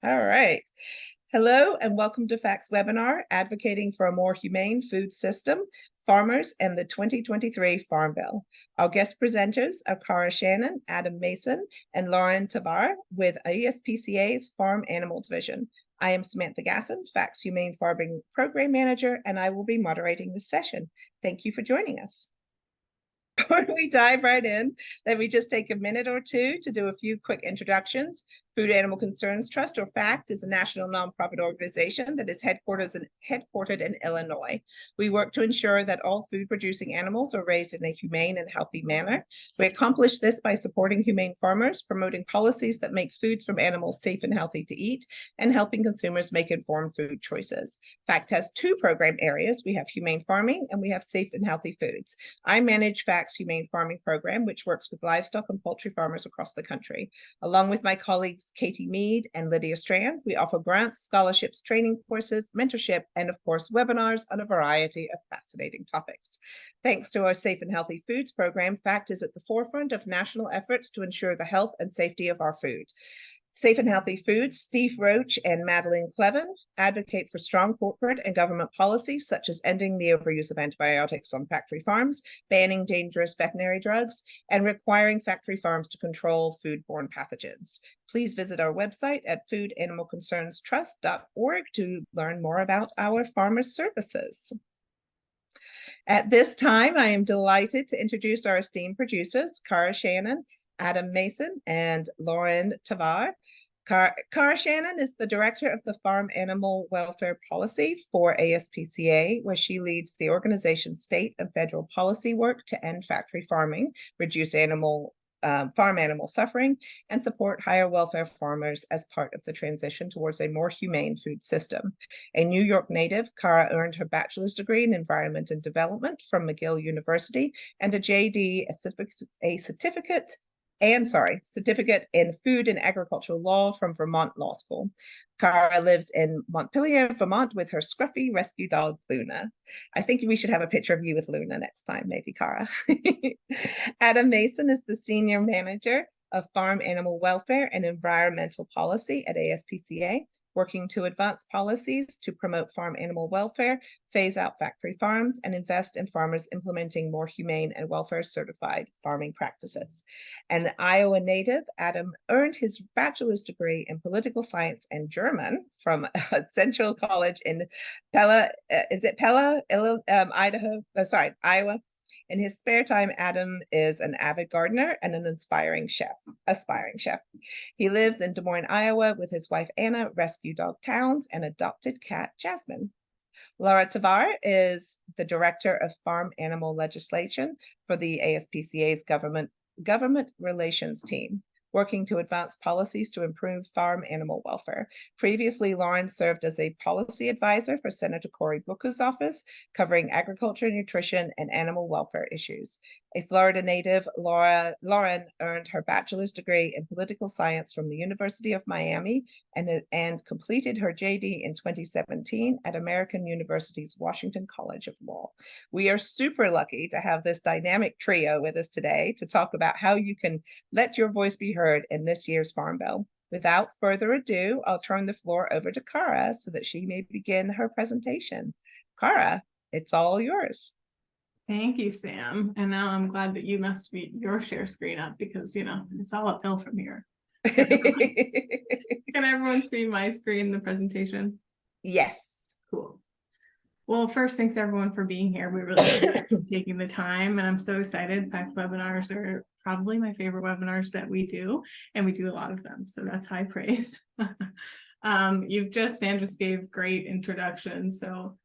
All right. Hello and welcome to FACT's webinar, Advocating for a More Humane Food System, Farmers and the 2023 Farm Bill. Our guest presenters are Cara Shannon, Adam Mason, and Lauren Tavar with ASPCA's Farm Animal Division. I am Samantha Gasson, FACT's Humane Farming Program Manager, and I will be moderating this session. Thank you for joining us. Before we dive right in, let me just take a minute or two to do a few quick introductions. Food Animal Concerns Trust, or FACT, is a national nonprofit organization that is headquartered in Illinois. We work to ensure that all food-producing animals are raised in a humane and healthy manner. We accomplish this by supporting humane farmers, promoting policies that make foods from animals safe and healthy to eat, and helping consumers make informed food choices. FACT has two program areas. We have humane farming and we have safe and healthy foods. I manage FACT's Humane Farming Program, which works with livestock and poultry farmers across the country. Along with my colleagues Katie Mead and Lydia Strand, we offer grants, scholarships, training courses, mentorship, and of course, webinars on a variety of fascinating topics. Thanks to our Safe and Healthy Foods program, FACT is at the forefront of national efforts to ensure the health and safety of our food. Safe and Healthy Foods, Steve Roach and Madeline Cleven advocate for strong corporate and government policies such as ending the overuse of antibiotics on factory farms, banning dangerous veterinary drugs, and requiring factory farms to control foodborne pathogens. Please visit our website at foodanimalconcernstrust.org to learn more about our farmer services. At this time, I am delighted to introduce our esteemed producers, Cara Shannon, Adam Mason, and Lauren Tavar. Cara Shannon is the director of the Farm Animal Welfare Policy for ASPCA, where she leads the organization's state and federal policy work to end factory farming, reduce farm animal suffering, and support higher welfare farmers as part of the transition towards a more humane food system. A New York native, Cara earned her bachelor's degree in environment and development from McGill University and a JD, a certificate in food and agricultural law from Vermont Law School. Cara lives in Montpelier, Vermont with her scruffy rescue dog, Luna. I think we should have a picture of you with Luna next time, maybe, Cara. Adam Mason is the senior manager of Farm Animal Welfare and Environmental Policy at ASPCA, working to advance policies to promote farm animal welfare, phase out factory farms, and invest in farmers implementing more humane and welfare-certified farming practices. An Iowa native, Adam earned his bachelor's degree in political science and German from Central College in Iowa. In his spare time, Adam is an avid gardener and an aspiring chef. He lives in Des Moines, Iowa with his wife, Anna, rescue dog Towns, and adopted cat, Jasmine. Laura Tavar is the director of farm animal legislation for the ASPCA's government relations team, working to advance policies to improve farm animal welfare. Previously, Lauren served as a policy advisor for Senator Cory Booker's office, covering agriculture, nutrition, and animal welfare issues. A Florida native, Lauren earned her bachelor's degree in political science from the University of Miami and completed her JD in 2017 at American University's Washington College of Law. We are super lucky to have this dynamic trio with us today to talk about how you can let your voice be heard in this year's Farm Bill. Without further ado, I'll turn the floor over to Cara so that she may begin her presentation. Cara, it's all yours. Thank you, Sam. And now I'm glad that you must be your share screen up because, it's all uphill from here. Can everyone see my screen, the presentation? Yes. Cool. Well, first, thanks everyone for being here. We really appreciate taking the time, and I'm so excited. FACT webinars are probably my favorite webinars that we do, and we do a lot of them, so that's high praise. Sandra just gave great introductions, so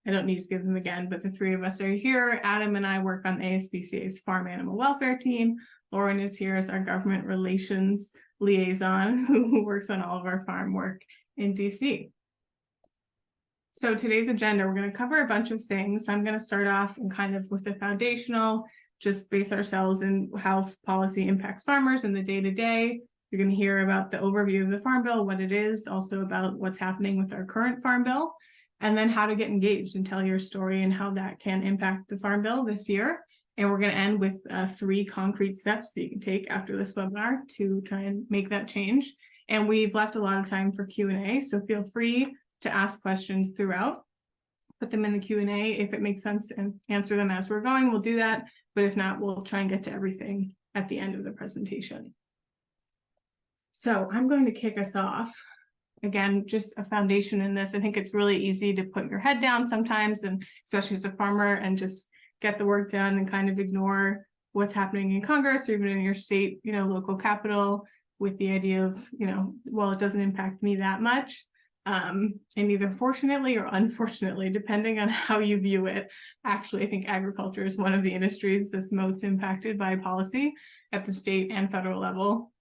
I don't need to give them again, but the three of us are here. Adam and I work on ASPCA's Farm Animal Welfare team. Lauren is here as our government relations liaison who works on all of our farm work in DC. So today's agenda, we're going to cover a bunch of things. I'm going to start off and kind of with the foundational, just base ourselves in how policy impacts farmers in the day-to-day. You're going to hear about the overview of the Farm Bill, what it is, also about what's happening with our current Farm Bill, and then how to get engaged and tell your story and how that can impact the Farm Bill this year. And we're going to end with 3 concrete steps that you can take after this webinar to try and make that change. And we've left a lot of time for Q&A, so feel free to ask questions throughout. Put them in the Q&A. If it makes sense and answer them as we're going, we'll do that. But if not, we'll try and get to everything at the end of the presentation. So I'm going to kick us off. Again, just a foundation in this. I think it's really easy to put your head down sometimes, and especially as a farmer, and just get the work done and kind of ignore what's happening in Congress or even in your state, local capital, with the idea of, well, it doesn't impact me that much. And either fortunately or unfortunately, depending on how you view it, actually, I think agriculture is one of the industries that's most impacted by policy at the state and federal level.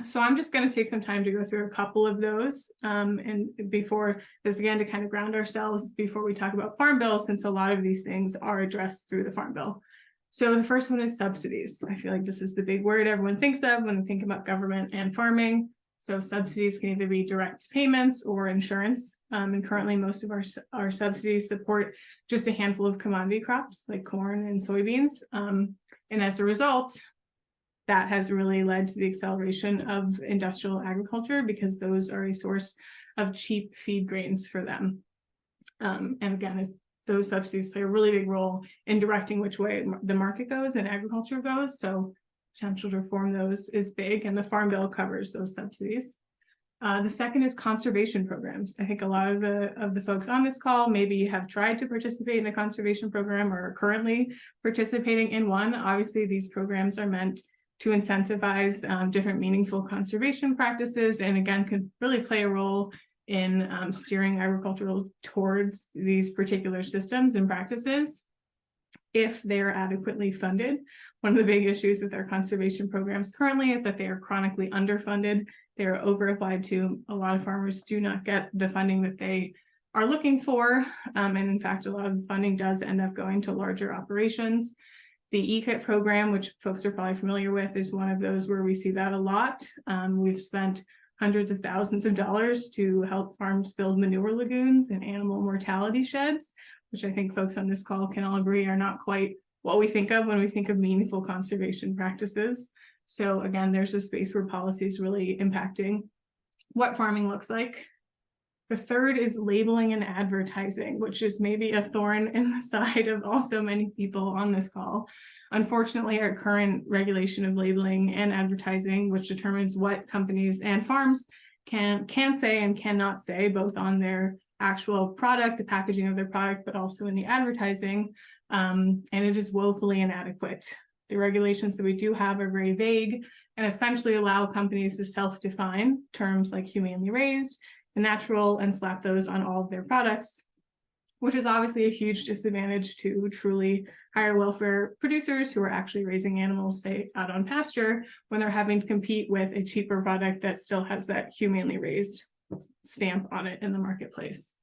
So I'm just going to take some time to go through a couple of those. And before this, again, to kind of ground ourselves before we talk about Farm Bill, since a lot of these things are addressed through the Farm Bill. So the first one is subsidies. I feel like this is the big word everyone thinks of when they think about government and farming. So subsidies can either be direct payments or insurance. And currently most of our subsidies support just a handful of commodity crops like corn and soybeans. And as a result, that has really led to the acceleration of industrial agriculture because those are a source of cheap feed grains for them. And again, those subsidies play a really big role in directing which way the market goes and agriculture goes. So potential to reform those is big, and the Farm Bill covers those subsidies. The second is conservation programs. I think a lot of the folks on this call maybe have tried to participate in a conservation program or are currently participating in one. Obviously, these programs are meant to incentivize different meaningful conservation practices, and again, can really play a role in steering agricultural towards these particular systems and practices if they're adequately funded. One of the big issues with our conservation programs currently is that they are chronically underfunded. They are over-applied to. A lot of farmers do not get the funding that they are looking for. And in fact, a lot of the funding does end up going to larger operations. The EKIT program, which folks are probably familiar with, is one of those where we see that a lot. We've spent hundreds of thousands of dollars to help farms build manure lagoons and animal mortality sheds, which I think folks on this call can all agree are not quite what we think of when we think of meaningful conservation practices. So again, there's a space where policy is really impacting what farming looks like. The third is labeling and advertising, which is maybe a thorn in the side of also many people on this call. Unfortunately, our current regulation of labeling and advertising, which determines what companies and farms can say and cannot say, both on their actual product, the packaging of their product, but also in the advertising, and it is woefully inadequate. The regulations that we do have are very vague and essentially allow companies to self-define terms like humanely raised and natural and slap those on all of their products, which is obviously a huge disadvantage to truly higher welfare producers who are actually raising animals, say, out on pasture, when they're having to compete with a cheaper product that still has that humanely raised stamp on it in the marketplace.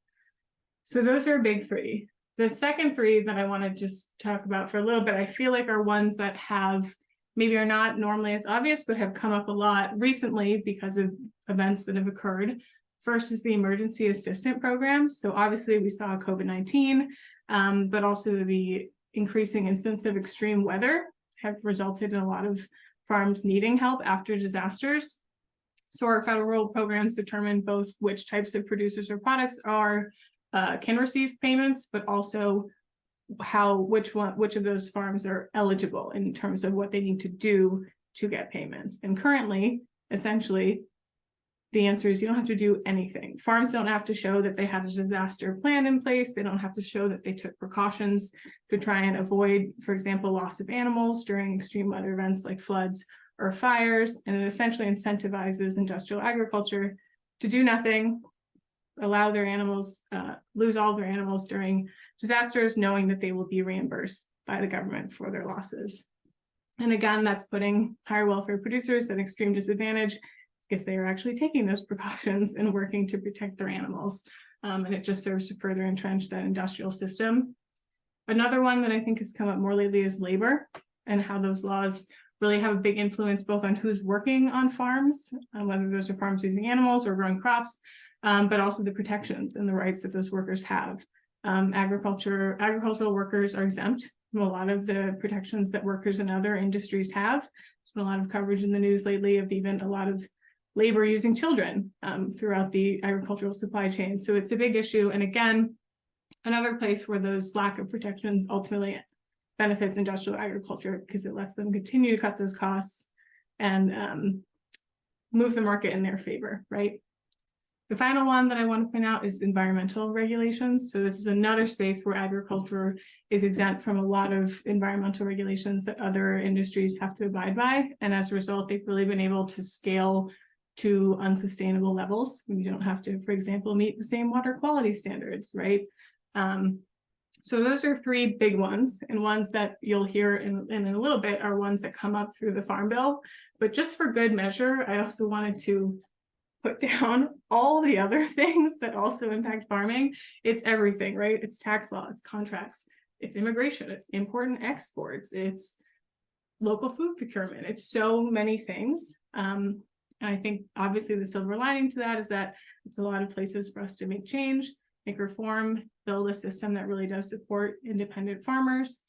So those are big three. The second three that I want to just talk about for a little bit, I feel like are ones that have maybe are not normally as obvious, but have come up a lot recently because of events that have occurred. First is the emergency assistant program. So obviously we saw COVID-19, but also the increasing instance of extreme weather have resulted in a lot of farms needing help after disasters. So our federal programs determine both which types of producers or products can receive payments, but also which of those farms are eligible in terms of what they need to do to get payments. And currently, essentially, the answer is you don't have to do anything. Farms don't have to show that they had a disaster plan in place. They don't have to show that they took precautions to try and avoid, for example, loss of animals during extreme weather events like floods or fires. And it essentially incentivizes industrial agriculture to do nothing, allow their animals, lose all their animals during disasters, knowing that they will be reimbursed by the government for their losses. And again, that's putting higher welfare producers at extreme disadvantage because they are actually taking those precautions and working to protect their animals. And it just serves to further entrench that industrial system. Another one that I think has come up more lately is labor and how those laws really have a big influence both on who's working on farms, whether those are farms using animals or growing crops, but also the protections and the rights that those workers have. Agricultural workers are exempt from a lot of the protections that workers in other industries have. There's been a lot of coverage in the news lately of even a lot of labor using children throughout the agricultural supply chain. So it's a big issue. And again, another place where those lack of protections ultimately benefits industrial agriculture, because it lets them continue to cut those costs and move the market in their favor, right? The final one that I want to point out is environmental regulations. So this is another space where agriculture is exempt from a lot of environmental regulations that other industries have to abide by. And as a result, they've really been able to scale to unsustainable levels. You don't have to, for example, meet the same water quality standards, right? So those are three big ones, and ones that you'll hear in a little bit are ones that come up through the Farm Bill. But just for good measure, I also wanted to put down all the other things that also impact farming. It's everything, right? It's tax law, it's contracts, it's immigration, it's import and exports, it's local food procurement. It's so many things. And I think obviously the silver lining to that is that it's a lot of places for us to make change, make reform, build a system that really does support independent farmers.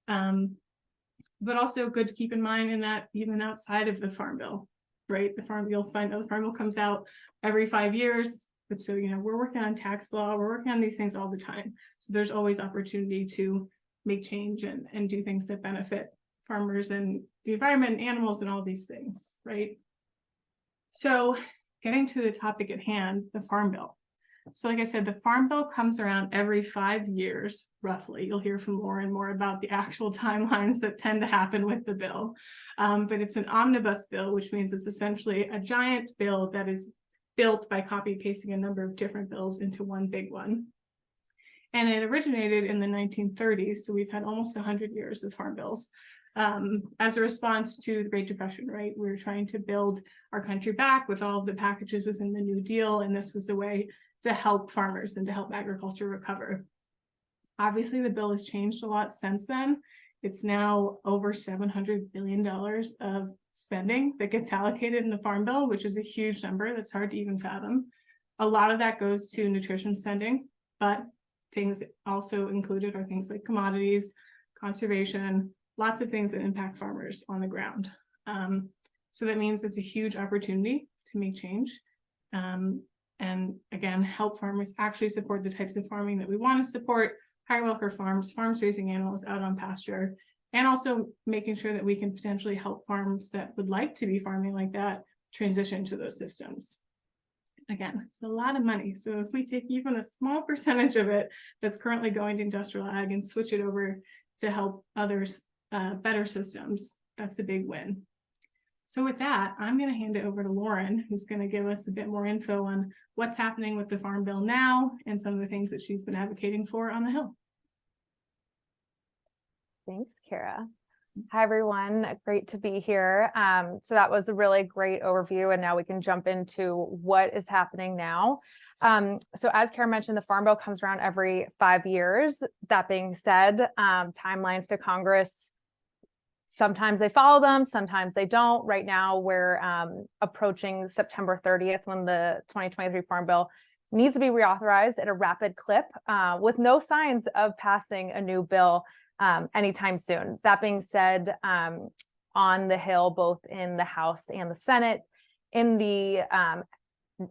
But also good to keep in mind in that even outside of the Farm Bill, right? You'll find the Farm Bill comes out every 5 years. But so, we're working on tax law, we're working on these things all the time. So there's always opportunity to make change and do things that benefit farmers and the environment and animals and all these things, right? So getting to the topic at hand, the Farm Bill. So like I said, the Farm Bill comes around every 5 years, roughly. You'll hear from Lauren more about the actual timelines that tend to happen with the bill. But it's an omnibus bill, which means it's essentially a giant bill that is built by copy pasting a number of different bills into one big one. And it originated in the 1930s. So we've had almost 100 years of farm bills. As a response to the Great Depression, right? We were trying to build our country back with all of the packages within the New Deal, and this was a way to help farmers and to help agriculture recover. Obviously, the bill has changed a lot since then. It's now over $700 billion of spending that gets allocated in the Farm Bill, which is a huge number that's hard to even fathom. A lot of that goes to nutrition spending, but things also included are things like commodities, conservation, lots of things that impact farmers on the ground. So that means it's a huge opportunity to make change. And again, help farmers actually support the types of farming that we want to support, higher welfare farms, farms raising animals out on pasture, and also making sure that we can potentially help farms that would like to be farming like that transition to those systems. Again, it's a lot of money. So if we take even a small percentage of it that's currently going to industrial ag and switch it over to help others better systems, that's a big win. So with that, I'm going to hand it over to Lauren, who's going to give us a bit more info on what's happening with the Farm Bill now and some of the things that she's been advocating for on the Hill. Thanks, Kara. Hi, everyone. Great to be here. So that was a really great overview, and now we can jump into what is happening now. So as Kara mentioned, the Farm Bill comes around every 5 years. That being said, timelines to Congress, sometimes they follow them, sometimes they don't. Right now, we're approaching September 30th when the 2023 Farm Bill needs to be reauthorized at a rapid clip with no signs of passing a new bill anytime soon. That being said, on the Hill, both in the House and the Senate, in the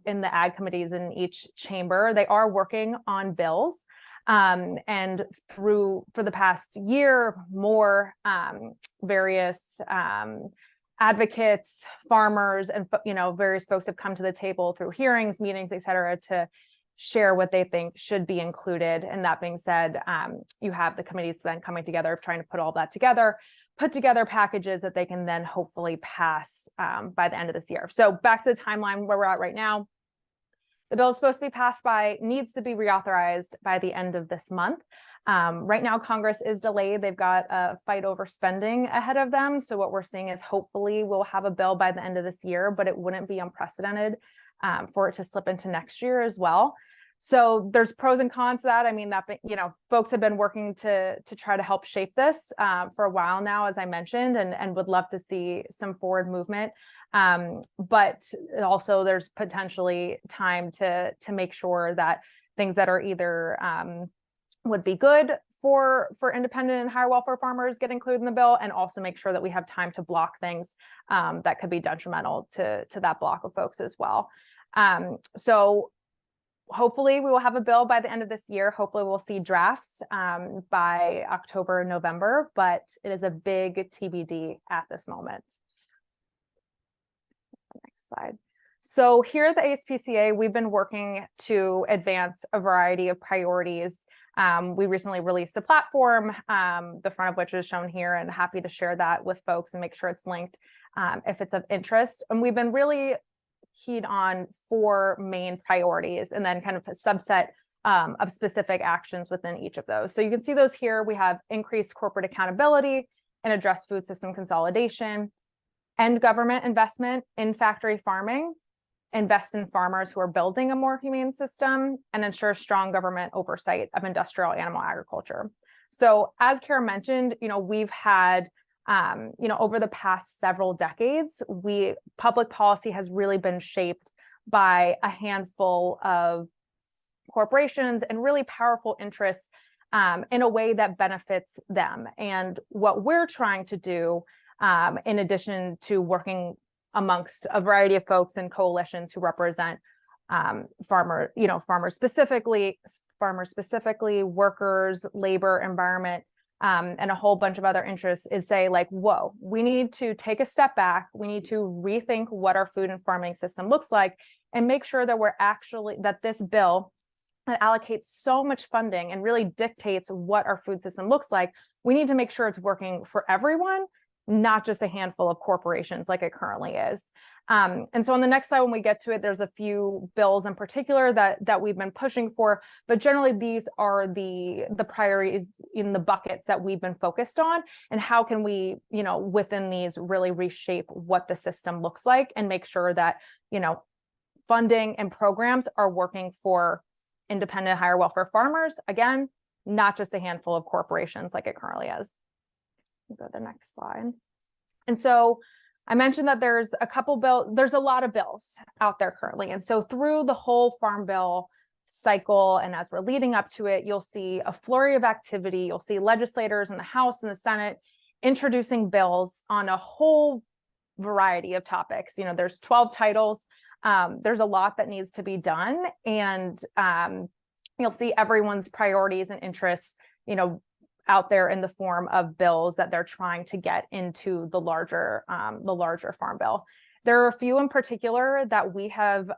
ag committees in each chamber, they are working on bills. And for the past year, more various advocates, farmers, and various folks have come to the table through hearings, meetings, et cetera, to share what they think should be included. And that being said, you have the committees then coming together, trying to put all that together, put together packages that they can then hopefully pass by the end of this year. So back to the timeline where we're at right now. The bill is supposed to be passed needs to be reauthorized by the end of this month. Right now, Congress is delayed. They've got a fight over spending ahead of them. So what we're seeing is hopefully we'll have a bill by the end of this year, but it wouldn't be unprecedented for it to slip into next year as well. So there's pros and cons to that. I mean, folks have been working to try to help shape this for a while now, as I mentioned, and would love to see some forward movement. But also there's potentially time to make sure that things that are either would be good for independent and higher welfare farmers get included in the bill, and also make sure that we have time to block things that could be detrimental to that block of folks as well. So hopefully we will have a bill by the end of this year. Hopefully we'll see drafts by October, November, but it is a big TBD at this moment. Next slide. So here at the ASPCA, we've been working to advance a variety of priorities. We recently released a platform, the front of which is shown here, and happy to share that with folks and make sure it's linked if it's of interest. And we've been really keyed on 4 main priorities and then kind of a subset of specific actions within each of those. So you can see those here. We have increased corporate accountability and address food system consolidation, end government investment in factory farming, invest in farmers who are building a more humane system, and ensure strong government oversight of industrial animal agriculture. So as Kara mentioned, we've had over the past several decades, public policy has really been shaped by a handful of corporations and really powerful interests in a way that benefits them. And what we're trying to do, in addition to working amongst a variety of folks and coalitions who represent farmers specifically, workers, labor, environment, and a whole bunch of other interests, is say like, whoa, we need to take a step back. We need to rethink what our food and farming system looks like and make sure that that this bill that allocates so much funding and really dictates what our food system looks like, we need to make sure it's working for everyone, not just a handful of corporations like it currently is. And so on the next slide, when we get to it, there's a few bills in particular that we've been pushing for, but generally these are the priorities in the buckets that we've been focused on, and how can we, within these really reshape what the system looks like and make sure that, funding and programs are working for independent higher welfare farmers, again, not just a handful of corporations like it currently is. Go to the next slide. And so I mentioned that there's a lot of bills out there currently. And so through the whole Farm Bill cycle, and as we're leading up to it, you'll see a flurry of activity. You'll see legislators in the House and the Senate introducing bills on a whole variety of topics. There's 12 titles. There's a lot that needs to be done. And you'll see everyone's priorities and interests, out there in the form of bills that they're trying to get into the larger Farm Bill. There are a few in particular that we have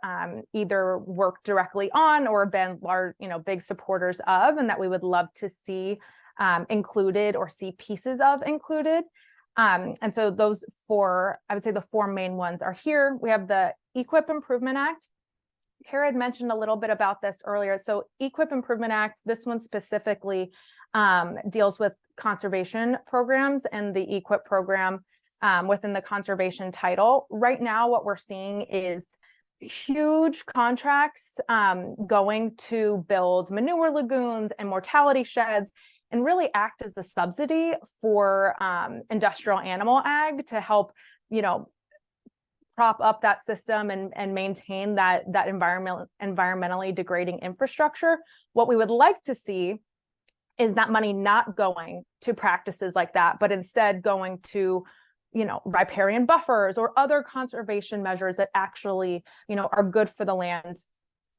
either worked directly on or been big supporters of, and that we would love to see included or see pieces of included. And so those 4, I would say the 4 main ones are here. We have the EQIP Improvement Act. Kara had mentioned a little bit about this earlier. So EQIP Improvement Act, this one specifically deals with conservation programs and the EQIP program within the conservation title. Right now, what we're seeing is huge contracts going to build manure lagoons and mortality sheds, and really act as the subsidy for industrial animal ag to help, prop up that system and maintain that environmentally degrading infrastructure. What we would like to see is that money not going to practices like that, but instead going to, riparian buffers or other conservation measures that actually, are good for the land,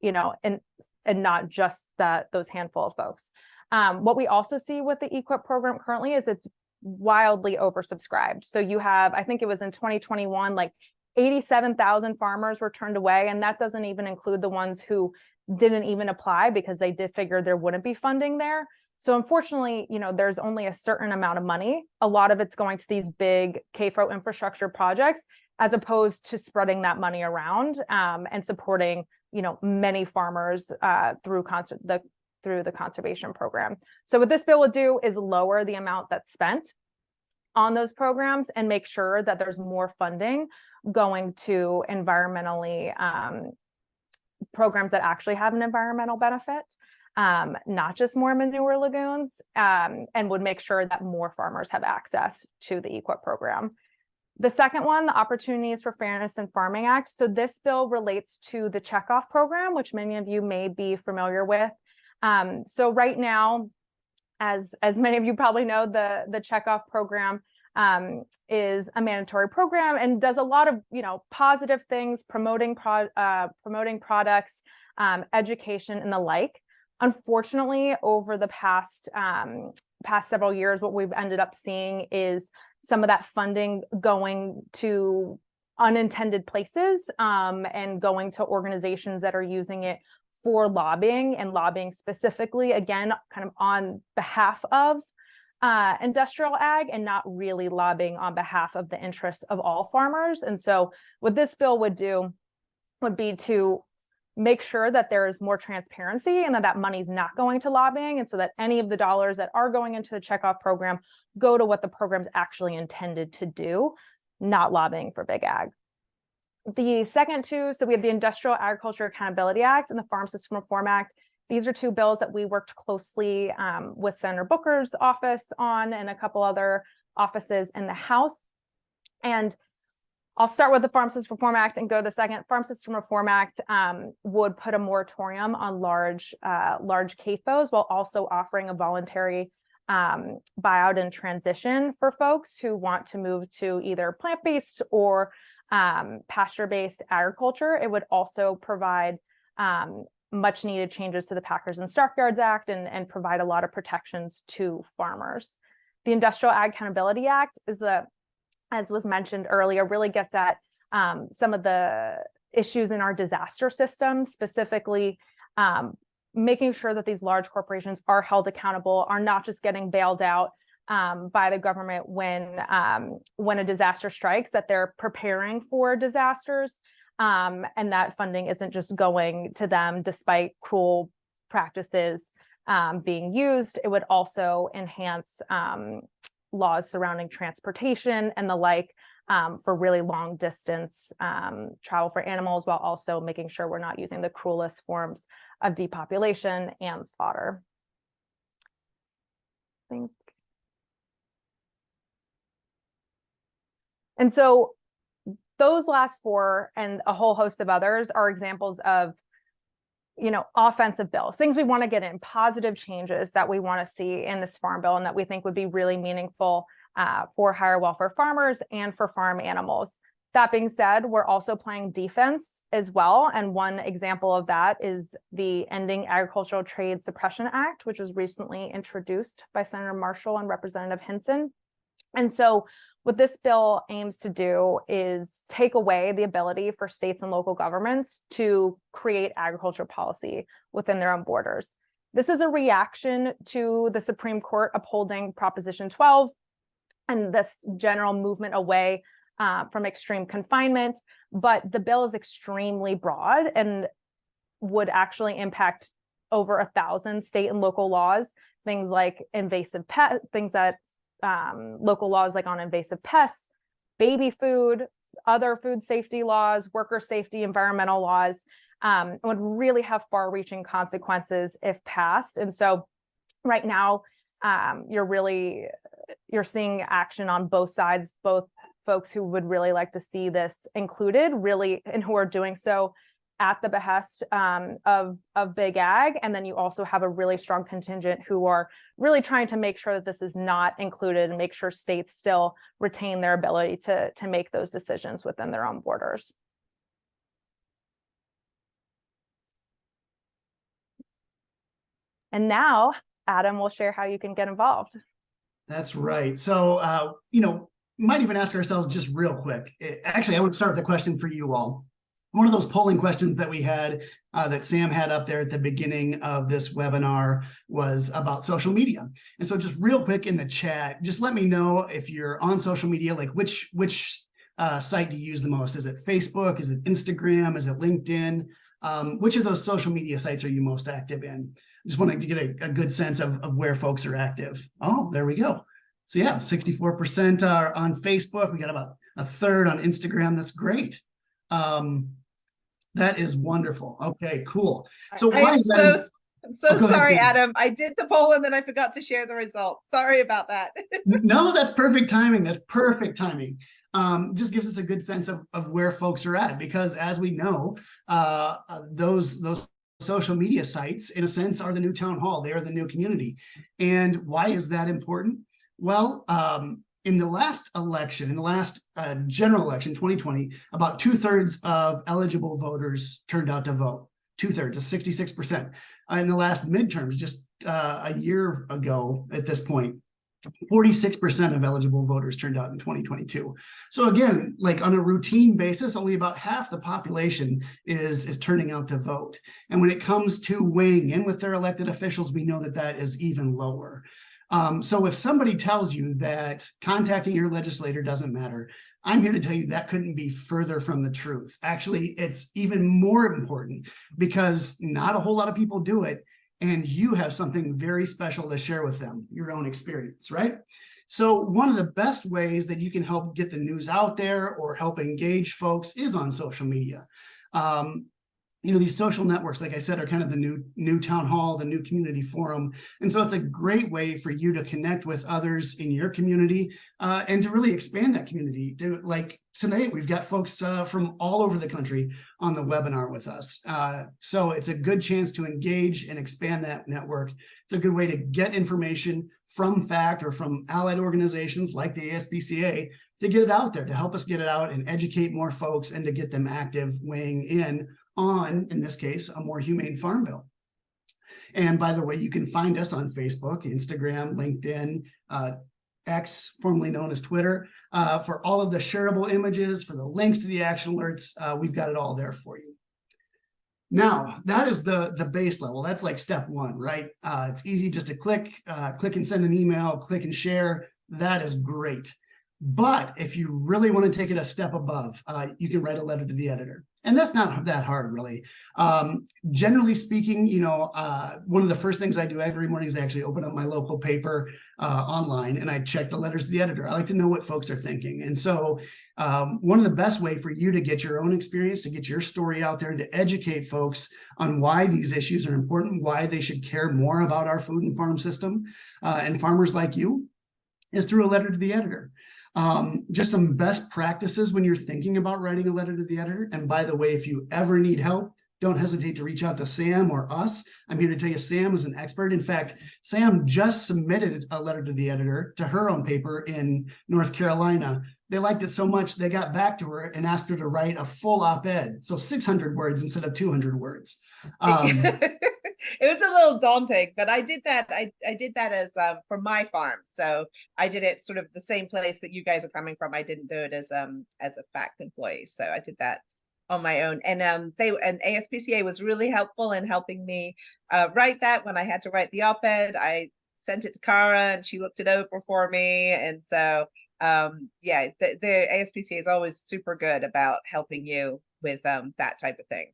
and not just those handful of folks. What we also see with the EQIP program currently is it's wildly oversubscribed. So you have, I think it was in 2021, like 87,000 farmers were turned away, and that doesn't even include the ones who didn't even apply because they did figure there wouldn't be funding there. So unfortunately, there's only a certain amount of money. A lot of it's going to these big CAFO infrastructure projects, as opposed to spreading that money around and supporting, many farmers through the conservation program. So what this bill would do is lower the amount that's spent on those programs and make sure that there's more funding going to environmentally programs that actually have an environmental benefit, not just more manure lagoons, and would make sure that more farmers have access to the EQIP program. The second one, the Opportunities for Fairness in Farming Act. So this bill relates to the checkoff program, which many of you may be familiar with. So right now, as many of you probably know, the checkoff program is a mandatory program and does a lot of, positive things, promoting products, education and the like. Unfortunately, over the past several years, what we've ended up seeing is some of that funding going to unintended places, and going to organizations that are using it for lobbying, and lobbying specifically, again, kind of on behalf of industrial ag, and not really lobbying on behalf of the interests of all farmers. And so what this bill would do would be to make sure that there is more transparency, and that money's not going to lobbying, and so that any of the dollars that are going into the checkoff program go to what the program's actually intended to do, not lobbying for big ag. The second two, so we have the Industrial Agriculture Accountability Act and the Farm System Reform Act. These are two bills that we worked closely with Senator Booker's office on, and a couple other offices in the House. And I'll start with the Farm System Reform Act and go to the second. Farm System Reform Act would put a moratorium on large CAFOs, while also offering a voluntary buyout and transition for folks who want to move to either plant-based or pasture-based agriculture. It would also provide much needed changes to the Packers and Stockyards Act, and provide a lot of protections to farmers. The Industrial Ag Accountability Act is as was mentioned earlier, really gets at some of the issues in our disaster system, specifically making sure that these large corporations are held accountable, are not just getting bailed out by the government when a disaster strikes, that they're preparing for disasters, and that funding isn't just going to them despite cruel practices being used. It would also enhance laws surrounding transportation and the like, for really long distance travel for animals, while also making sure we're not using the cruelest forms of depopulation and slaughter. And so those last four and a whole host of others are examples of offensive bills, things we want to get in, positive changes that we want to see in this farm bill, and that we think would be really meaningful for higher welfare farmers and for farm animals. That being said, we're also playing defense as well. And one example of that is the Ending Agricultural Trade Suppression Act, which was recently introduced by Senator Marshall and Representative Hinson. And so what this bill aims to do is take away the ability for states and local governments to create agriculture policy within their own borders. This is a reaction to the Supreme Court upholding Proposition 12 and this general movement away from extreme confinement. But the bill is extremely broad and would actually impact over 1,000 state and local laws, things like invasive pet, things that local laws like on invasive pests, baby food, other food safety laws, worker safety, environmental laws, would really have far-reaching consequences if passed. And so right now, you're seeing action on both sides, both folks who would really like to see this included, really, and who are doing so at the behest of big ag. And then you also have a really strong contingent who are really trying to make sure that this is not included, and make sure states still retain their ability to make those decisions within their own borders. And now Adam will share how you can get involved. That's right. So, might even ask ourselves just real quick. Actually, I would start with a question for you all. One of those polling questions that we had that Sam had up there at the beginning of this webinar was about social media. And so just real quick in the chat, just let me know if you're on social media, like which site do you use the most? Is it Facebook? Is it Instagram? Is it LinkedIn? Which of those social media sites are you most active in? Just wanting to get a good sense of where folks are active. Oh, there we go. So yeah, 64% are on Facebook. We got about a third on Instagram. That's great. That is wonderful. Okay, cool. So I'm so sorry, ahead, Adam. I did the poll and then I forgot to share the results. Sorry about that. No, that's perfect timing. That's perfect timing. Just gives us a good sense of where folks are at, because as we know, those social media sites, in a sense, are the new town hall. They are the new community. And why is that important? Well, in the last election, in the last general election, 2020, about 2/3 of eligible voters turned out to vote. 2/3, 66%. In the last midterms, just a year ago at this point, 46% of eligible voters turned out in 2022. So again, like on a routine basis, only about half the population is turning out to vote. And when it comes to weighing in with their elected officials, we know that that is even lower. So if somebody tells you that contacting your legislator doesn't matter, I'm here to tell you that couldn't be further from the truth. Actually, it's even more important because not a whole lot of people do it. And you have something very special to share with them, your own experience, right? So one of the best ways that you can help get the news out there or help engage folks is on social media. These social networks, like I said, are kind of the new town hall, the new community forum. And so it's a great way for you to connect with others in your community and to really expand that community. Like tonight, we've got folks from all over the country on the webinar with us. So it's a good chance to engage and expand that network. It's a good way to get information from FACT or from allied organizations like the ASPCA to get it out there, to help us get it out and educate more folks and to get them active, weighing in on, in this case, a more humane farm bill. And by the way, you can find us on Facebook, Instagram, LinkedIn, X, formerly known as Twitter, for all of the shareable images, for the links to the action alerts. We've got it all there for you. Now, that is the base level. That's like step one, right? It's easy just to click and send an email, click and share. That is great. But if you really want to take it a step above, you can write a letter to the editor. And that's not that hard, really. Generally speaking, one of the first things I do every morning is actually open up my local paper online and I check the letters to the editor. I like to know what folks are thinking. And so one of the best way for you to get your own experience, to get your story out there, to educate folks on why these issues are important, why they should care more about our food and farm system and farmers like you, is through a letter to the editor. Just some best practices when you're thinking about writing a letter to the editor. And by the way, if you ever need help, don't hesitate to reach out to Sam or us. I'm here to tell you Sam is an expert. In fact, Sam just submitted a letter to the editor to her own paper in North Carolina. They liked it so much, they got back to her and asked her to write a full op-ed. So 600 words instead of 200 words. It was a little daunting, but I did that. I did that as for my farm. So I did it sort of the same place that you guys are coming from. I didn't do it as a FACT employee. So I did that on my own. And ASPCA was really helpful in helping me write that. When I had to write the op-ed, I sent it to Cara and she looked it over for me. And so yeah, the ASPCA is always super good about helping you with that type of thing.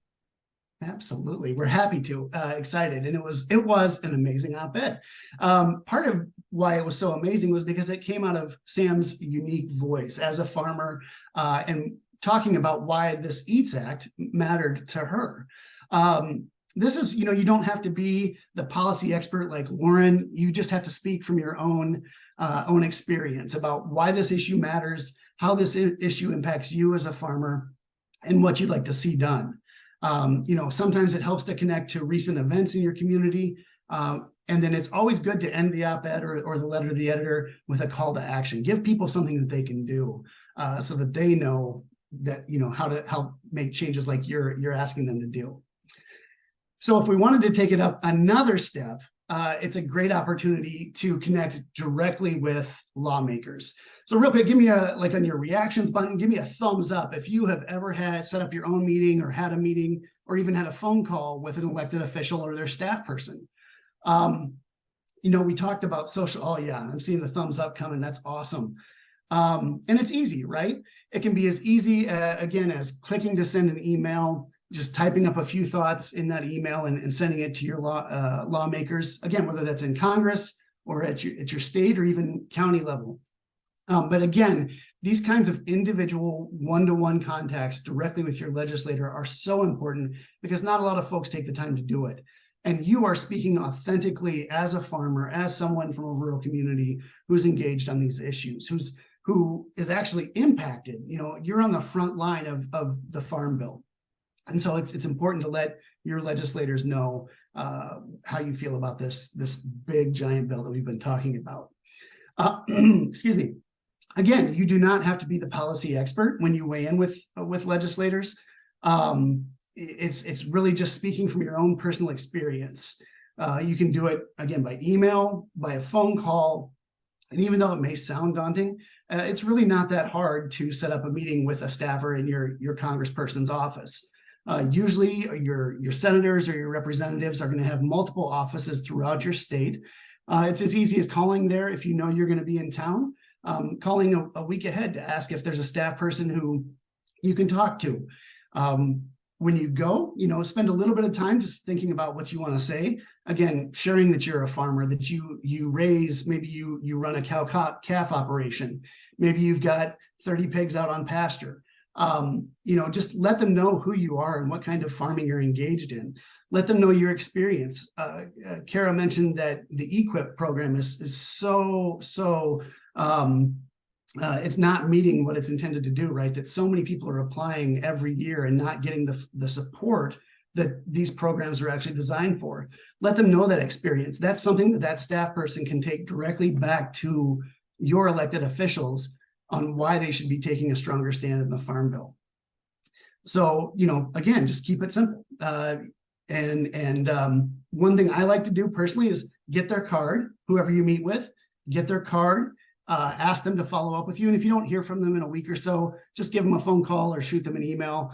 Absolutely. We're happy to, excited. And it was an amazing op-ed. Part of why it was so amazing was because it came out of Sam's unique voice as a farmer and talking about why this EATS Act mattered to her. This is, you don't have to be the policy expert like Lauren. You just have to speak from your own experience about why this issue matters, how this issue impacts you as a farmer, and what you'd like to see done. Sometimes it helps to connect to recent events in your community. And then it's always good to end the op-ed or the letter to the editor with a call to action. Give people something that they can do so that they know that, how to help make changes like you're asking them to do. So if we wanted to take it up another step, it's a great opportunity to connect directly with lawmakers. So real quick, give me on your reactions button, give me a thumbs up if you have ever set up your own meeting or had a meeting or even had a phone call with an elected official or their staff person. We talked about social, oh yeah, I'm seeing the thumbs up coming. That's awesome. And it's easy, right? It can be as easy, again, as clicking to send an email, just typing up a few thoughts in that email and sending it to your lawmakers, again, whether that's in Congress or at your state or even county level. But again, these kinds of individual one-to-one contacts directly with your legislator are so important because not a lot of folks take the time to do it. And you are speaking authentically as a farmer, as someone from a rural community who's engaged on these issues, who is actually impacted. You're on the front line of the farm bill. And so it's important to let your legislators know how you feel about this big giant bill that we've been talking about. Excuse me. Again, you do not have to be the policy expert when you weigh in with legislators. It's really just speaking from your own personal experience. You can do it again by email, by a phone call, and even though it may sound daunting, it's really not that hard to set up a meeting with a staffer in your congressperson's office. Usually your senators or your representatives are going to have multiple offices throughout your state. It's as easy as calling there if you know you're going to be in town, calling a week ahead to ask if there's a staff person who you can talk to. When you go, spend a little bit of time just thinking about what you want to say. Again, sharing that you're a farmer, that you raise, maybe you run a calf operation. Maybe you've got 30 pigs out on pasture. Just let them know who you are and what kind of farming you're engaged in. Let them know your experience. Kara mentioned that the EQIP program is so it's not meeting what it's intended to do, right? That so many people are applying every year and not getting the support that these programs are actually designed for. Let them know that experience. That's something that staff person can take directly back to your elected officials on why they should be taking a stronger stand in the Farm Bill. So, again, just keep it simple. One thing I like to do personally is get their card, whoever you meet with, get their card, ask them to follow up with you. And if you don't hear from them in a week or so, just give them a phone call or shoot them an email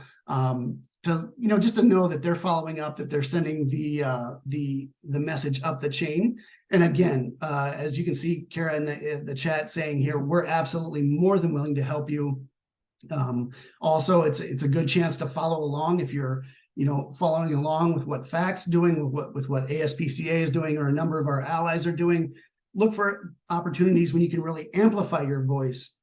just to know that they're following up, that they're sending the message up the chain. And again, as you can see, Kara in the chat saying here, we're absolutely more than willing to help you. Also, it's a good chance to follow along if you're following along with what FACT's doing, with what ASPCA is doing, or a number of our allies are doing. Look for opportunities when you can really amplify your voice,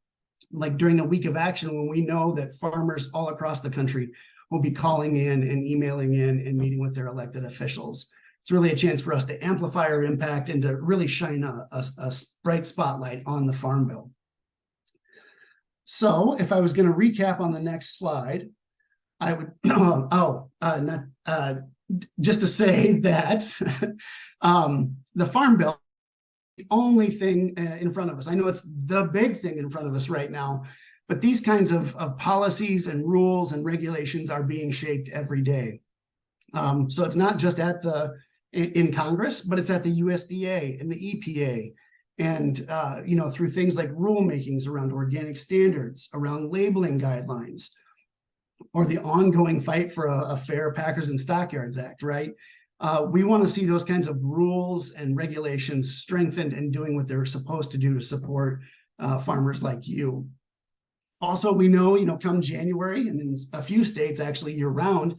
like during a week of action when we know that farmers all across the country will be calling in and emailing in and meeting with their elected officials. It's really a chance for us to amplify our impact and to really shine a bright spotlight on the Farm Bill. So if I was going to recap on the next slide, I would, just to say that the Farm Bill, the only thing in front of us. I know it's the big thing in front of us right now, but these kinds of policies and rules and regulations are being shaped every day. So it's not just in Congress, but it's at the USDA and the EPA, and through things like rulemakings around organic standards, around labeling guidelines, or the ongoing fight for a fair Packers and Stockyards Act, right? We want to see those kinds of rules and regulations strengthened and doing what they're supposed to do to support farmers like you. Also, we know, come January, and in a few states actually year-round,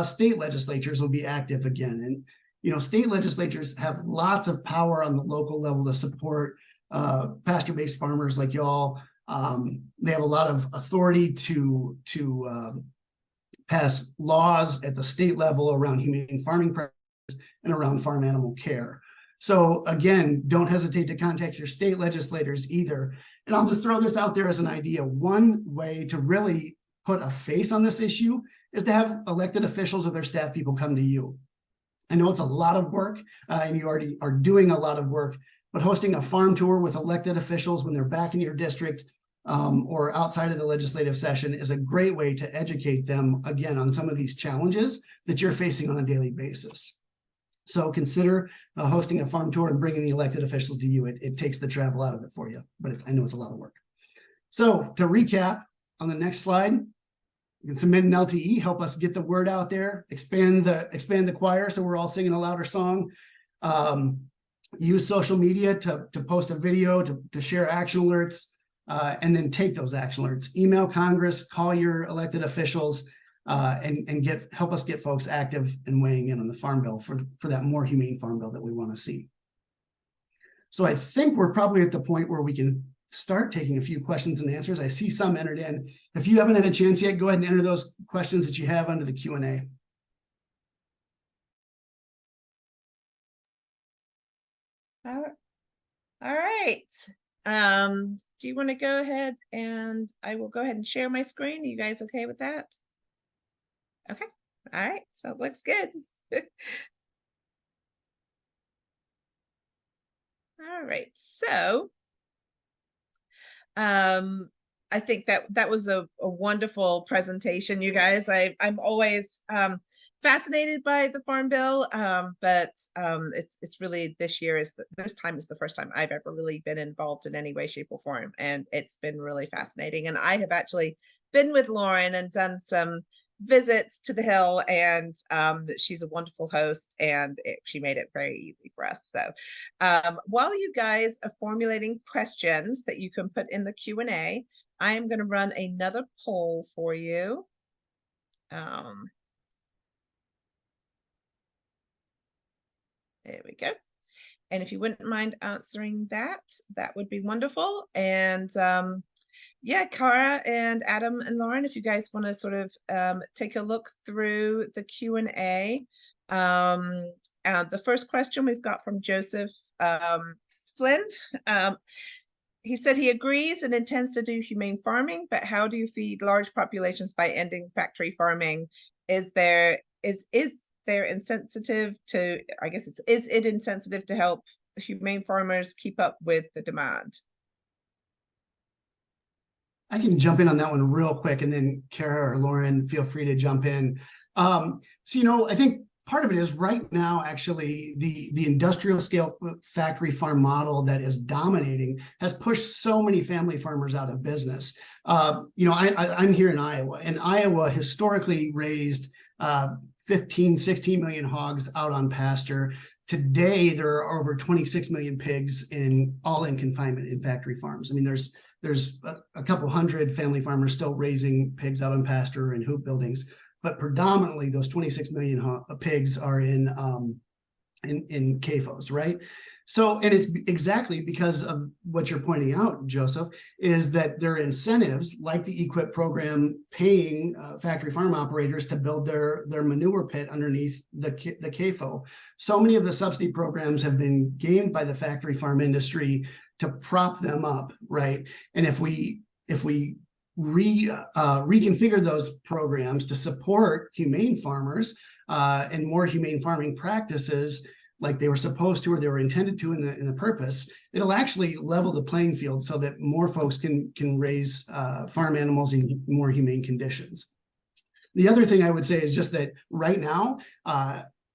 state legislatures will be active again. And, state legislatures have lots of power on the local level to support pasture-based farmers like y'all. They have a lot of authority to pass laws at the state level around humane farming practices and around farm animal care. So again, don't hesitate to contact your state legislators either. And I'll just throw this out there as an idea. One way to really put a face on this issue is to have elected officials or their staff people come to you. I know it's a lot of work and you already are doing a lot of work, but hosting a farm tour with elected officials when they're back in your district or outside of the legislative session is a great way to educate them again on some of these challenges that you're facing on a daily basis. So consider hosting a farm tour and bringing the elected officials to you. It takes the travel out of it for you, but I know it's a lot of work. So to recap on the next slide, you can submit an LTE, help us get the word out there, expand the choir so we're all singing a louder song. Use social media to post a video, to share action alerts, and then take those action alerts. Email Congress, call your elected officials, and help us get folks active and weighing in on the Farm Bill for that more humane Farm Bill that we want to see. So I think we're probably at the point where we can start taking a few questions and answers. I see some entered in. If you haven't had a chance yet, go ahead and enter those questions that you have under the Q&A. All right. Do you want to go ahead and I will go ahead and share my screen? Are you guys okay with that? Okay. All right, so it looks good. All right, so I think that was a wonderful presentation, you guys. I'm always fascinated by the Farm Bill, but it's really this time is the first time I've ever really been involved in any way, shape, or form, and it's been really fascinating. And I have actually been with Lauren and done some visits to the Hill, and she's a wonderful host, and she made it very easy for us. So while you guys are formulating questions that you can put in the Q&A, I am going to run another poll for you. There we go. And if you wouldn't mind answering that, that would be wonderful. And yeah, Cara and Adam and Lauren, if you guys want to sort of take a look through the Q&A. The first question we've got from Joseph Flynn. He said he agrees and intends to do humane farming, but how do you feed large populations by ending factory farming? Is there insensitive to, I guess is it insensitive to help humane farmers keep up with the demand? I can jump in on that one real quick, and then Kara or Lauren, feel free to jump in. So, I think part of it is right now, actually, the industrial scale factory farm model that is dominating has pushed so many family farmers out of business. I'm here in Iowa, and Iowa historically raised 15, 16 million hogs out on pasture. Today, there are over 26 million pigs all in confinement in factory farms. I mean, there's a couple hundred family farmers still raising pigs out on pasture and hoop buildings, but predominantly those 26 million pigs are in CAFOs, right? So, and it's exactly because of what you're pointing out, Joseph, is that there are incentives like the EQIP program paying factory farm operators to build their manure pit underneath the CAFO. So many of the subsidy programs have been gamed by the factory farm industry to prop them up, right? And if we reconfigure those programs to support humane farmers and more humane farming practices like they were supposed to or they were intended to in the purpose, it'll actually level the playing field so that more folks can raise farm animals in more humane conditions. The other thing I would say is just that right now,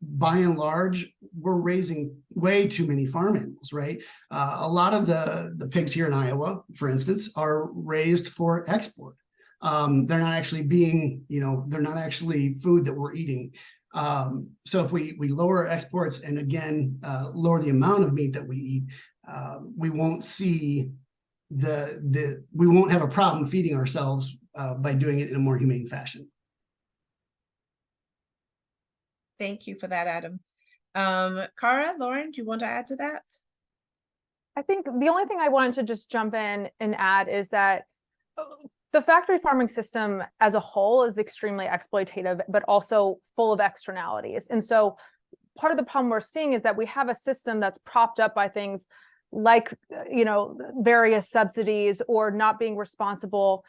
by and large, we're raising way too many farm animals, right? A lot of the pigs here in Iowa, for instance, are raised for export. They're not actually they're not actually food that we're eating. So if we lower exports and again, lower the amount of meat that we eat, we won't see we won't have a problem feeding ourselves by doing it in a more humane fashion. Thank you for that, Adam. Cara, Lauren, do you want to add to that? I think the only thing I wanted to just jump in and add is that the factory farming system as a whole is extremely exploitative, but also full of externalities. And so part of the problem we're seeing is that we have a system that's propped up by things like, various subsidies or not being responsible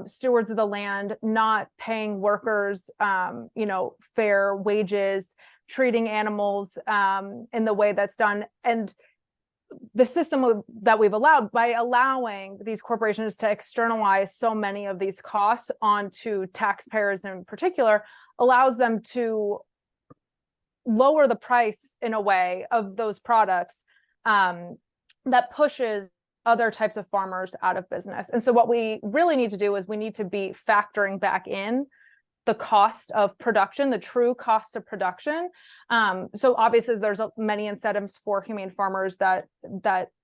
stewards of the land, not paying workers, fair wages, treating animals in the way that's done. And the system that we've allowed by allowing these corporations to externalize so many of these costs onto taxpayers in particular allows them to lower the price in a way of those products that pushes other types of farmers out of business. And so what we really need to do is we need to be factoring back in the cost of production, the true cost of production. So obviously there's many incentives for humane farmers that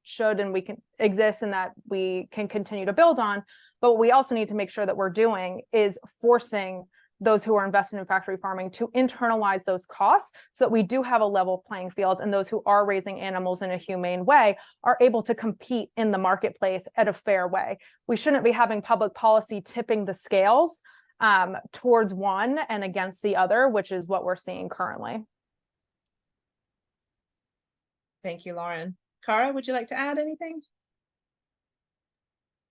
should and we can exist and that we can continue to build on. But what we also need to make sure that we're doing is forcing those who are invested in factory farming to internalize those costs so that we do have a level playing field and those who are raising animals in a humane way are able to compete in the marketplace at a fair way. We shouldn't be having public policy tipping the scales towards one and against the other, which is what we're seeing currently. Thank you, Lauren. Cara, would you like to add anything?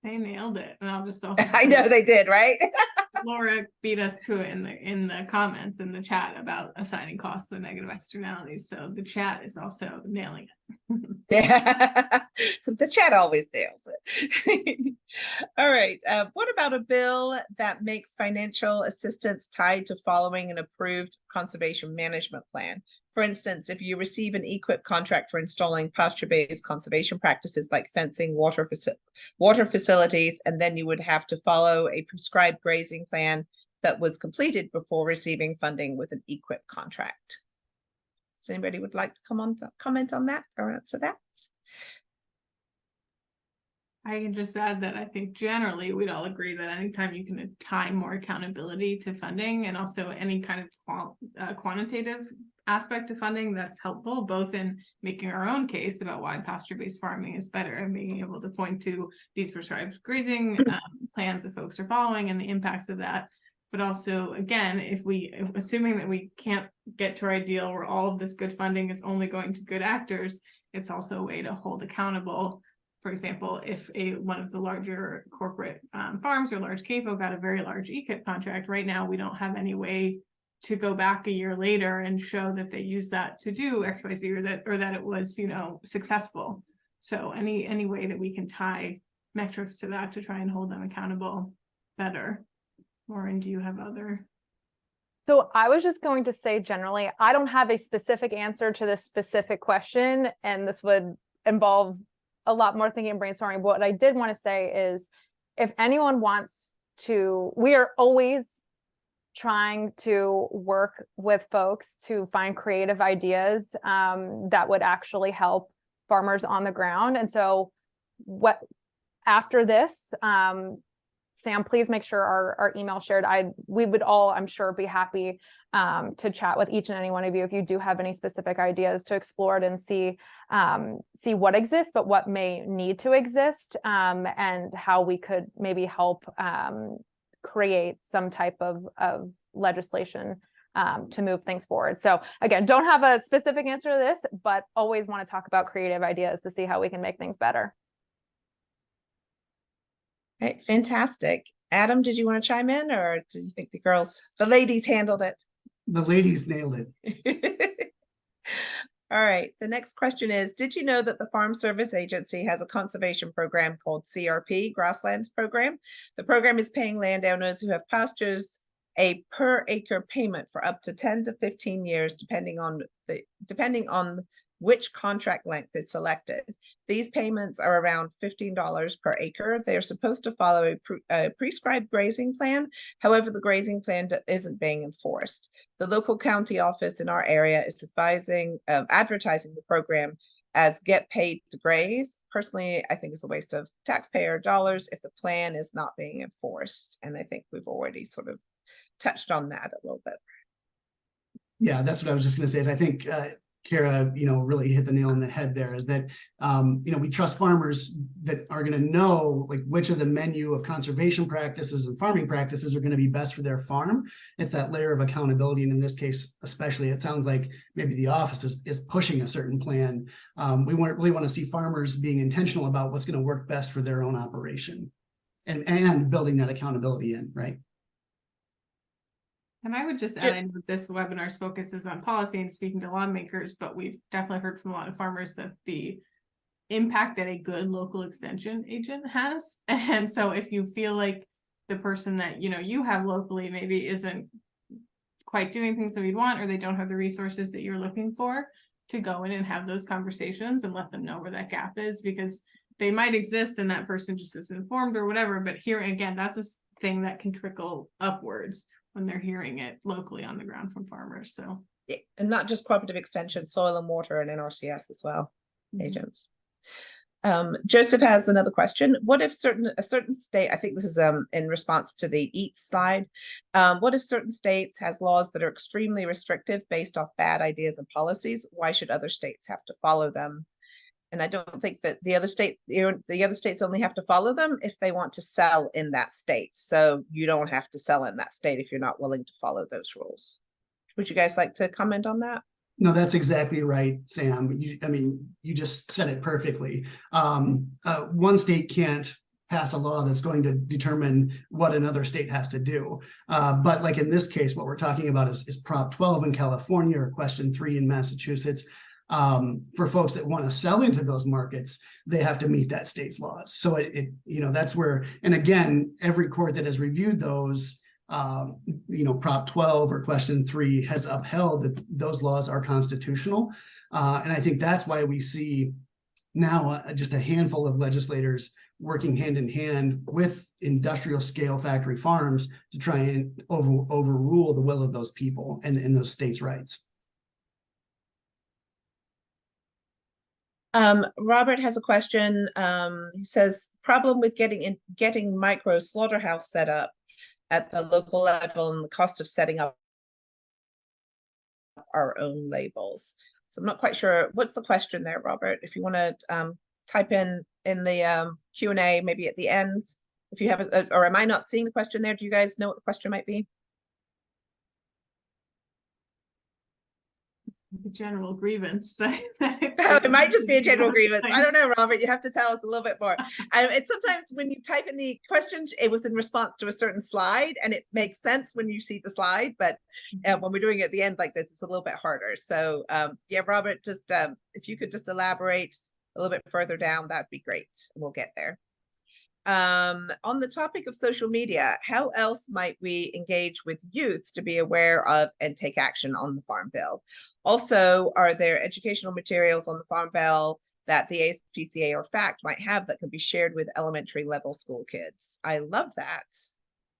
They nailed it. And I'll just also I know they did, right? Laura beat us to it in the comments in the chat about assigning costs to negative externalities. So the chat is also nailing it. Yeah, the chat always nails it. All right. What about a bill that makes financial assistance tied to following an approved conservation management plan? For instance, if you receive an EQIP contract for installing pasture-based conservation practices like fencing, water facilities, and then you would have to follow a prescribed grazing plan that was completed before receiving funding with an EQIP contract. Does anybody would like to comment on that or answer that? I can just add that I think generally we'd all agree that anytime you can tie more accountability to funding and also any kind of quantitative aspect to funding, that's helpful both in making our own case about why pasture-based farming is better and being able to point to these prescribed grazing plans that folks are following and the impacts of that. But also, again, if assuming that we can't get to our ideal where all of this good funding is only going to good actors, it's also a way to hold accountable. For example, if one of the larger corporate farms or large CAFO got a very large EQIP contract, right now we don't have any way to go back a year later and show that they used that to do XYZ or that it was, you know, successful. So any way that we can tie metrics to that to try and hold them accountable better. Lauren, do you have other? So I was just going to say generally, I don't have a specific answer to this specific question, and this would involve a lot more thinking and brainstorming. But what I did want to say is if anyone wants to, we are always trying to work with folks to find creative ideas that would actually help farmers on the ground. And so what after this, Sam, please make sure our email shared. We would all, I'm sure, be happy to chat with each and any one of you if you do have any specific ideas to explore it and see what exists, but what may need to exist, and how we could maybe help create some type of legislation to move things forward. So again, don't have a specific answer to this, but always want to talk about creative ideas to see how we can make things better. Right, fantastic. Adam, did you want to chime in, or did you think the ladies handled it? The ladies nailed it. All right, the next question is, did you know that the Farm Service Agency has a conservation program called CRP, Grasslands Program? The program is paying landowners who have pastures a per acre payment for up to 10 to 15 years, depending on which contract length is selected. These payments are around $15 per acre. They are supposed to follow a prescribed grazing plan. However, the grazing plan isn't being enforced. The local county office in our area is advertising the program as get paid to graze. Personally, I think it's a waste of taxpayer dollars if the plan is not being enforced. And I think we've already sort of touched on that a little bit. Yeah, that's what I was just going to say. Is I think Kara, really hit the nail on the head there, is that, we trust farmers that are going to know like which of the menu of conservation practices and farming practices are going to be best for their farm. It's that layer of accountability. And in this case, especially, it sounds like maybe the office is pushing a certain plan. We really want to see farmers being intentional about what's going to work best for their own operation and building that accountability in, right? And I would just add, I know this webinar's focus is on policy and speaking to lawmakers, but we've definitely heard from a lot of farmers that the impact that a good local extension agent has. And so if you feel like the person that, you have locally maybe isn't quite doing things that we'd want, or they don't have the resources that you're looking for, to go in and have those conversations and let them know where that gap is, because they might exist and that person just is informed or whatever. But here again, that's a thing that can trickle upwards when they're hearing it locally on the ground from farmers. So yeah, and not just cooperative extension, soil and water and NRCS as well, agents. Joseph has another question. What if a certain state, I think this is in response to the EAT slide, what if certain states has laws that are extremely restrictive based off bad ideas and policies? Why should other states have to follow them? And I don't think that the other states only have to follow them if they want to sell in that state. So you don't have to sell in that state if you're not willing to follow those rules. Would you guys like to comment on that? No, that's exactly right, Sam. You just said it perfectly. One state can't pass a law that's going to determine what another state has to do. But like in this case, what we're talking about is Prop 12 in California or Question 3 in Massachusetts. For folks that want to sell into those markets, they have to meet that state's laws. So that's where, and again, every court that has reviewed those, Prop 12 or Question 3 has upheld that those laws are constitutional. And I think that's why we see now just a handful of legislators working hand in hand with industrial scale factory farms to try and overrule the will of those people and those states' rights. Robert has a question. He says, problem with getting micro slaughterhouse set up at the local level and the cost of setting up our own labels. So I'm not quite sure. What's the question there, Robert? If you want to type in the Q&A, maybe at the end, if you have or am I not seeing the question there? Do you guys know what the question might be? The general grievance. Oh, it might just be a general grievance. I don't know, Robert. You have to tell us a little bit more. It's sometimes when you type in the question, it was in response to a certain slide, and it makes sense when you see the slide. But when we're doing it at the end like this, it's a little bit harder. So yeah, Robert, just if you could just elaborate a little bit further down, that'd be great. We'll get there. On the topic of social media, how else might we engage with youth to be aware of and take action on the Farm Bill? Also, are there educational materials on the Farm Bill that the ASPCA or FACT might have that can be shared with elementary level school kids? I love that.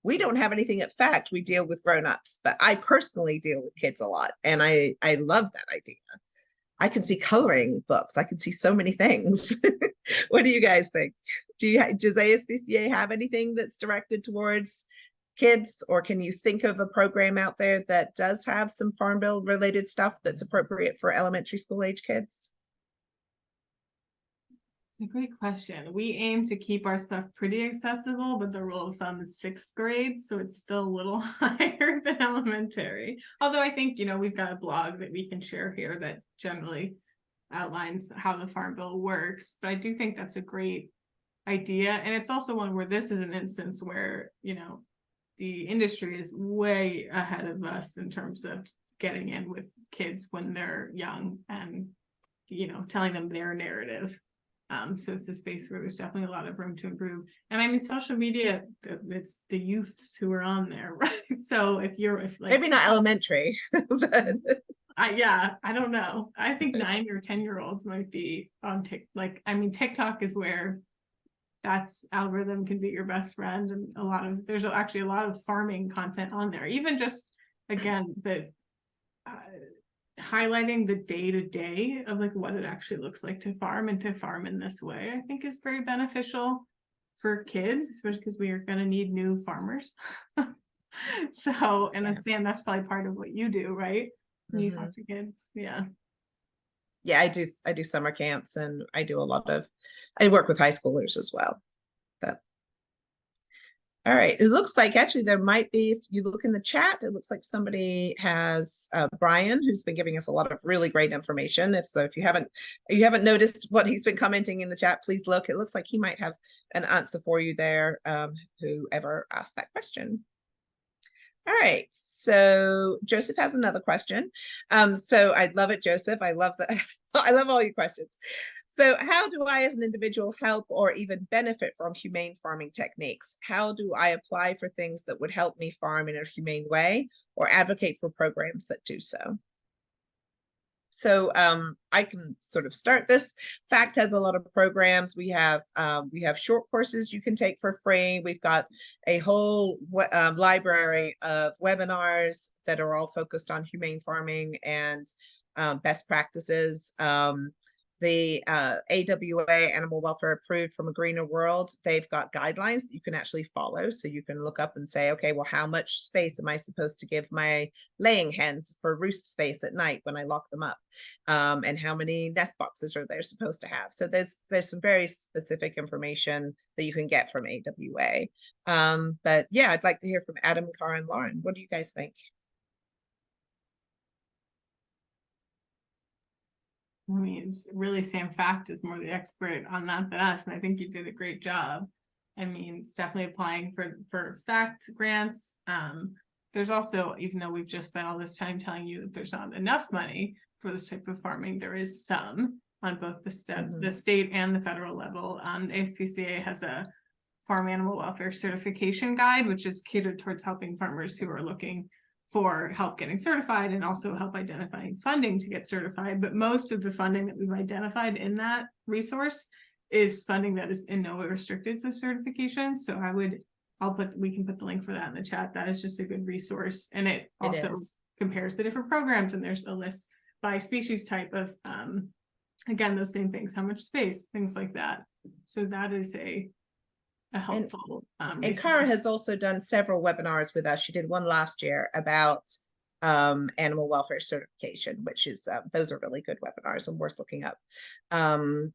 We don't have anything at FACT. We deal with grown-ups, but I personally deal with kids a lot, and I love that idea. I can see coloring books. I can see so many things. What do you guys think? Does ASPCA have anything that's directed towards kids, or can you think of a program out there that does have some Farm Bill related stuff that's appropriate for elementary school age kids? It's a great question. We aim to keep our stuff pretty accessible, but the rule of thumb is 6th grade, so it's still a little higher than elementary. Although I think, we've got a blog that we can share here that generally outlines how the Farm Bill works. But I do think that's a great idea. And it's also one where this is an instance where, the industry is way ahead of us in terms of getting in with kids when they're young and, telling them their narrative. So it's a space where there's definitely a lot of room to improve. And I mean, social media, it's the youths who are on there, right? So if maybe not elementary, but yeah, I don't know. I think 9 or 10-year-olds might be on TikTok. TikTok is where that's algorithm can be your best friend, and there's actually a lot of farming content on there. Even just again highlighting the day-to-day of what it actually looks like to farm and to farm in this way, I think is very beneficial for kids, especially because we are going to need new farmers. So, and yeah. That's probably part of what you do, right? When you talk to kids. Yeah, I do summer camps, and I work with high schoolers as well. All right, it looks like actually there might be, if you look in the chat, it looks like somebody has Brian, who's been giving us a lot of really great information. If you haven't noticed what he's been commenting in the chat, please look. It looks like he might have an answer for you there, whoever asked that question. All right, so Joseph has another question. So I love it, Joseph. I love that. I love all your questions. So how do I as an individual help or even benefit from humane farming techniques? How do I apply for things that would help me farm in a humane way or advocate for programs that do so? So I can sort of start this. FACT has a lot of programs. We have short courses you can take for free. We've got a whole library of webinars that are all focused on humane farming and best practices. The AWA, Animal Welfare Approved from A Greener World, they've got guidelines that you can actually follow. So you can look up and say, okay, well, how much space am I supposed to give my laying hens for roost space at night when I lock them up? And how many nest boxes are they supposed to have? So there's some very specific information that you can get from AWA. But yeah, I'd like to hear from Adam, Cara, and Lauren. What do you guys think? I mean, it's really Sam FACT is more the expert on that than us, and I think you did a great job. I mean, it's definitely applying for FACT grants. There's also, even though we've just spent all this time telling you that there's not enough money for this type of farming, there is some on both the state and the federal level. The ASPCA has a farm animal welfare certification guide, which is catered towards helping farmers who are looking for help getting certified and also help identifying funding to get certified. But most of the funding that we've identified in that resource is funding that is in no way restricted to certification. So we can put the link for that in the chat. That is just a good resource. And it also compares the different programs, and there's a list by species type of, again, those same things, how much space, things like that. So that is a helpful. And Cara has also done several webinars with us. She did one last year about animal welfare certification, which is those are really good webinars and worth looking up. And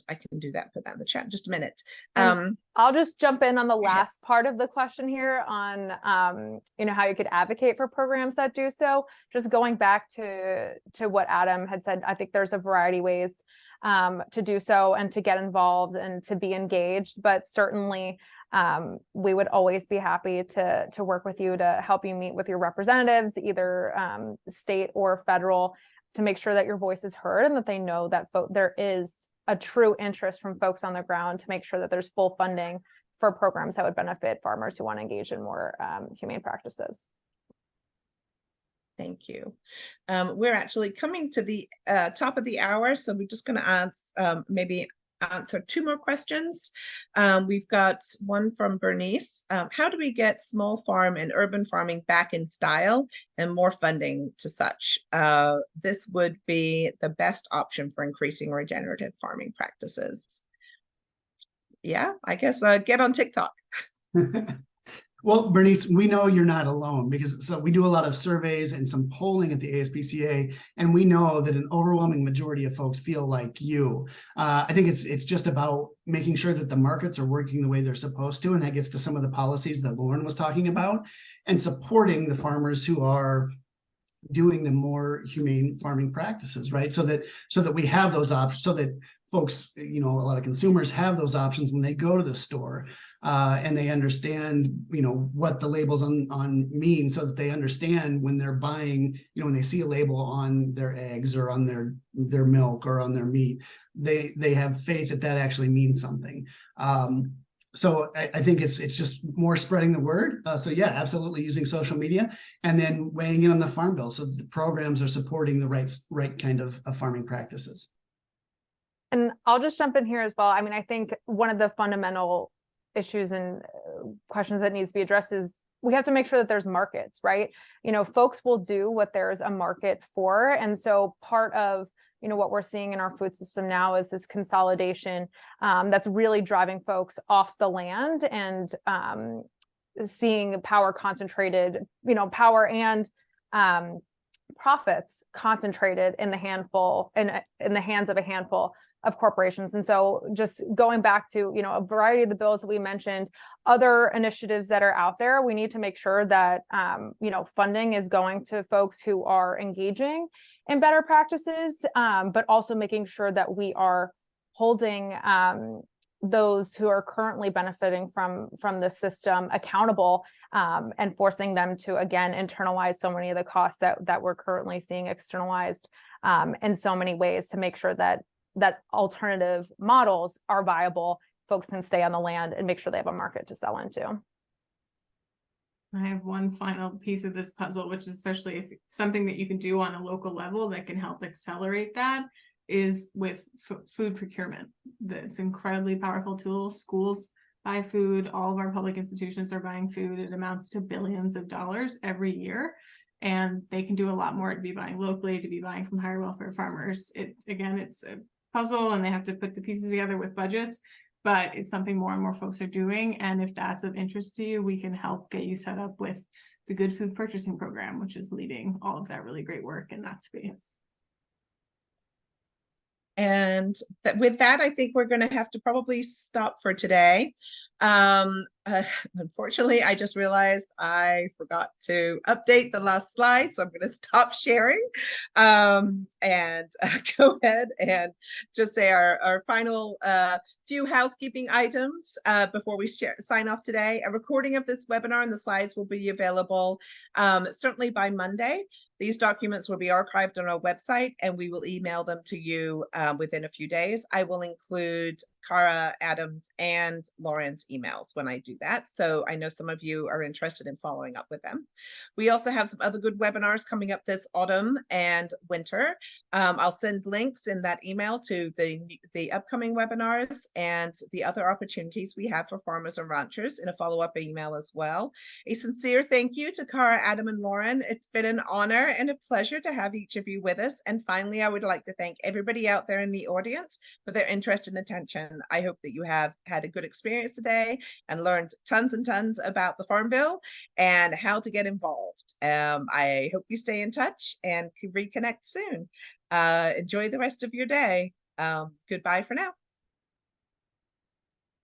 I can do that, put that in the chat in just a minute. I'll just jump in on the last part of the question here on how you could advocate for programs that do so. Just going back to what Adam had said, I think there's a variety of ways to do so and to get involved and to be engaged, but certainly we would always be happy to work with you to help you meet with your representatives, either state or federal, to make sure that your voice is heard and that they know that there is a true interest from folks on the ground to make sure that there's full funding for programs that would benefit farmers who want to engage in more humane practices. Thank you. We're actually coming to the top of the hour, so we're just going to maybe answer two more questions. We've got one from Bernice. How do we get small farm and urban farming back in style and more funding to such? This would be the best option for increasing regenerative farming practices. Yeah, I guess get on TikTok. Well, Bernice, we know you're not alone because we do a lot of surveys and some polling at the ASPCA, and we know that an overwhelming majority of folks feel like you. I think it's just about making sure that the markets are working the way they're supposed to, and that gets to some of the policies that Lauren was talking about, and supporting the farmers who are doing the more humane farming practices, right? So that we have those options, so that folks, a lot of consumers have those options when they go to the store, and they understand, what the labels on mean, so that they understand when they're buying, when they see a label on their eggs or on their milk or on their meat, they have faith that actually means something. So I think it's just more spreading the word. So yeah, absolutely using social media, and then weighing in on the Farm Bill so the programs are supporting the right kind of farming practices. And I'll just jump in here as well. I mean, I think one of the fundamental issues and questions that needs to be addressed is we have to make sure that there's markets, right? Folks will do what there's a market for. And so part of what we're seeing in our food system now is this consolidation that's really driving folks off the land and seeing power concentrated, power and profits concentrated in the hands of a handful of corporations. And so just going back to a variety of the bills that we mentioned, other initiatives that are out there, we need to make sure that funding is going to folks who are engaging in better practices, but also making sure that we are holding those who are currently benefiting from the system accountable, and forcing them to, again, internalize so many of the costs that we're currently seeing externalized in so many ways, to make sure that alternative models are viable, folks can stay on the land and make sure they have a market to sell into. I have one final piece of this puzzle, which is especially if something that you can do on a local level that can help accelerate that, is with food procurement. That's an incredibly powerful tool. Schools buy food. All of our public institutions are buying food. It amounts to billions of dollars every year. And they can do a lot more to be buying locally, to be buying from higher welfare farmers. It's a puzzle, and they have to put the pieces together with budgets, but it's something more and more folks are doing. And if that's of interest to you, we can help get you set up with the Good Food Purchasing Program, which is leading all of that really great work in that space. And with that, I think we're going to have to probably stop for today. Unfortunately, I just realized I forgot to update the last slide, so I'm going to stop sharing and go ahead and just say our final few housekeeping items before we sign off today. A recording of this webinar and the slides will be available certainly by Monday. These documents will be archived on our website and we will email them to you within a few days. I will include Cara, Adam's, and Lauren's emails when I do that. So I know some of you are interested in following up with them. We also have some other good webinars coming up this autumn and winter. I'll send links in that email to the upcoming webinars and the other opportunities we have for farmers and ranchers in a follow-up email as well. A sincere thank you to Cara, Adam, and Lauren. It's been an honor and a pleasure to have each of you with us. And finally, I would like to thank everybody out there in the audience for their interest and attention. I hope that you have had a good experience today and learned tons and tons about the Farm Bill and how to get involved. I hope you stay in touch and reconnect soon. Enjoy the rest of your day. Goodbye for now.